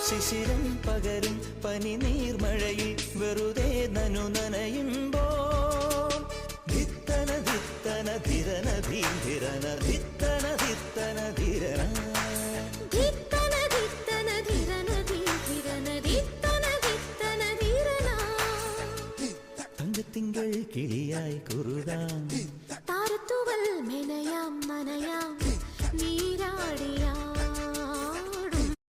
ശിശിരം പകരും പനി നീർമഴയിൽ വെറുതെ നനയുമ്പോൾ ധിത്തന ധിത്തന ധിരന ധീരന ധിത്തന ധിത്തന ധിരന തങ്കത്തിങ്കൾ കിളിയായി കുറുകാം